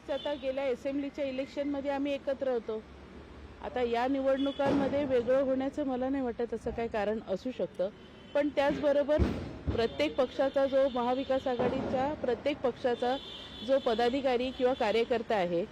नक्कीच आता गेल्या असेंब्लीच्या इलेक्शनमध्ये आम्ही एकत्र होतो. आता या निवडणुकांमध्ये वेगळं होण्याचं मला नाही वाटत असं काही कारण असू शकतं. पण त्याचबरोबर प्रत्येक पक्षाचा जो महाविकास आघाडीच्या प्रत्येक पक्षाचा जो पदाधिकारी किंवा कार्यकर्ता आहे,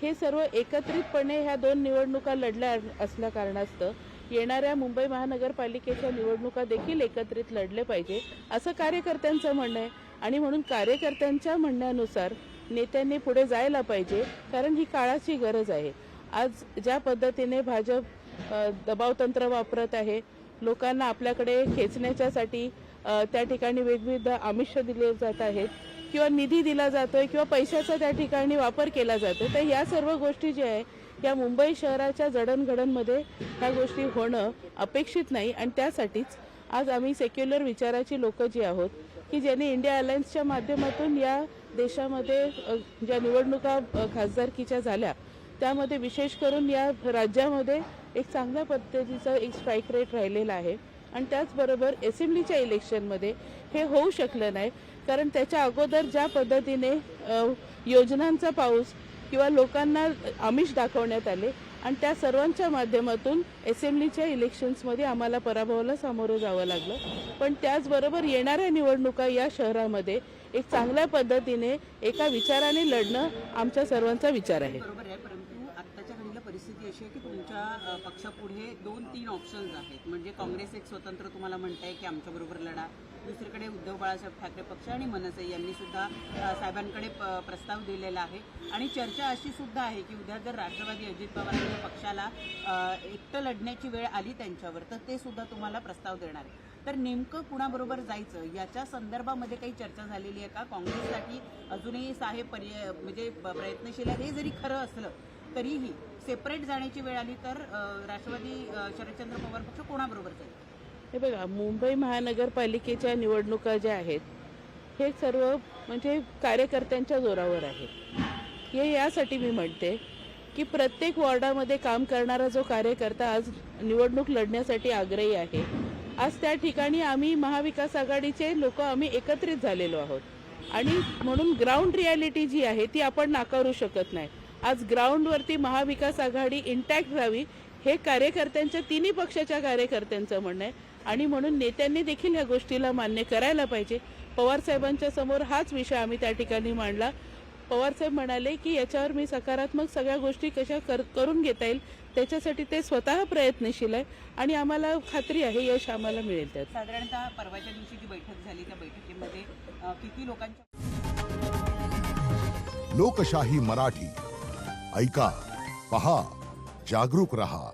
हे सर्व एकत्रितपणे ह्या दोन निवडणुका लढल्या असल्या कारणास्तव येणाऱ्या मुंबई महानगरपालिकेच्या निवडणुका देखील एकत्रित लढले पाहिजे असं कार्यकर्त्यांचं म्हणणं आहे. आणि म्हणून कार्यकर्त्यांच्या म्हणण्यानुसार नेत्यांनी पुढे जायला पाहिजे, कारण ही काळाची गरज आहे. आज ज्या पद्धतीने भाजप दबावतंत्र वापरत आहे, लोकांना आपल्याकडे खेचण्याच्यासाठी त्या ठिकाणी वेगवेगळे आमिष दिले जात आहेत किंवा निधी दिला जातोय किंवा पैशाचा त्या ठिकाणी वापर केला जातो. तर या सर्व गोष्टी ज्या आहे या मुंबई शहराच्या जडणघडणमध्ये ह्या गोष्टी होणं अपेक्षित नाही. आणि त्यासाठीच आज आम्ही सेक्युलर विचाराची लोक जी आहोत की ज्यांनी इंडिया अलायन्सच्या माध्यमातून या देशामध्ये ज्या निवडणुका खासदारकीच्या झाल्या त्यामध्ये विशेष करून या राज्यामध्ये एक चांगल्या पद्धतीचं एक स्ट्राईक रेट राहिलेला आहे. आणि त्याचबरोबर असेंब्लीच्या इलेक्शनमध्ये हे होऊ शकलं नाही, कारण त्याच्या अगोदर ज्या पद्धतीने योजनांचा पाऊस किंवा लोकांना आमिष दाखवण्यात आले आणि त्या सर्वांच्या माध्यमातून असेंब्लीच्या इलेक्शन्समध्ये आम्हाला पराभवाला सामोरं जावं लागलं. पण त्याचबरोबर येणाऱ्या निवडणुका या शहरामध्ये एक चांगल्या पद्धतीने एका विचाराने लढणं आमच्या सर्वांचा विचार आहे. बरोबर आहे, परंतु आत्ताच्या घडीला परिस्थिती अशी आहे की तुमच्या पक्षापुढे 2-3 ऑप्शन्स आहेत. म्हणजे काँग्रेस एक स्वतंत्र तुम्हाला म्हणताय की आमच्याबरोबर लढा, दुसरीकडे उद्धव बाळासाहेब ठाकरे पक्ष आणि मनसे यांनी सुद्धा साहेबांकडे प्रस्ताव दिलेला आहे. आणि चर्चा अशी सुद्धा आहे की उद्या जर राष्ट्रवादी अजित पवारांच्या पक्षाला एकटं लढण्याची वेळ आली त्यांच्यावर, तर ते सुद्धा तुम्हाला प्रस्ताव देणार आहे. तर नेमकं कुणाबरोबर जायचं याच्या संदर्भामध्ये काही चर्चा झालेली आहे का? काँग्रेससाठी अजूनही साहेब म्हणजे प्रयत्नशील आहे. हे जरी खरं असलं तरीही सेपरेट जाण्याची वेळ आली तर राष्ट्रवादी शरदचंद्र पवार पक्ष कोणाबरोबर जाईल? हे बघा, मुंबई महानगरपालिकेच्या निवडणुका ज्या आहेत हे सर्व म्हणजे कार्यकर्त्यांच्या जोरावर आहे. हे यासाठी मी म्हणते की प्रत्येक वॉर्डामध्ये काम करणारा जो कार्यकर्ता आज निवडणूक लढण्यासाठी आग्रही आहे, आज त्या ठिकाणी आम्ही महाविकास आघाडीचे लोक आम्ही एकत्रित झालेलो आहोत. आणि म्हणून ग्राउंड रियालिटी जी आहे ती आपण नाकारू शकत नाही. आज ग्राउंडवरती महाविकास आघाडी इंटॅक्ट राहावी हे कार्यकर्त्यांच्या तिन्ही पक्षाच्या कार्यकर्त्यांचं म्हणणं आहे. आणि म्हणून नेत्यांनी देखील ह्या गोष्टीला मान्य करायला पाहिजे. पवारसाहेबांच्या समोर हाच विषय आम्ही त्या ठिकाणी मांडला. पवारसाहेब म्हणाले की याच्यावर मी सकारात्मक सगळ्या गोष्टी कशा करून घेता येईल त्याच्यासाठी ते स्वतः प्रयत्नशील आहे आणि आम्हाला खात्री आहे यश आम्हाला मिळेल. त्यात साधारणतः परवाच्या दिवशी जी बैठक झाली त्या बैठकीमध्ये किती लोकांच्या लोकशाही मराठी ऐका, पहा, जागरूक रहा.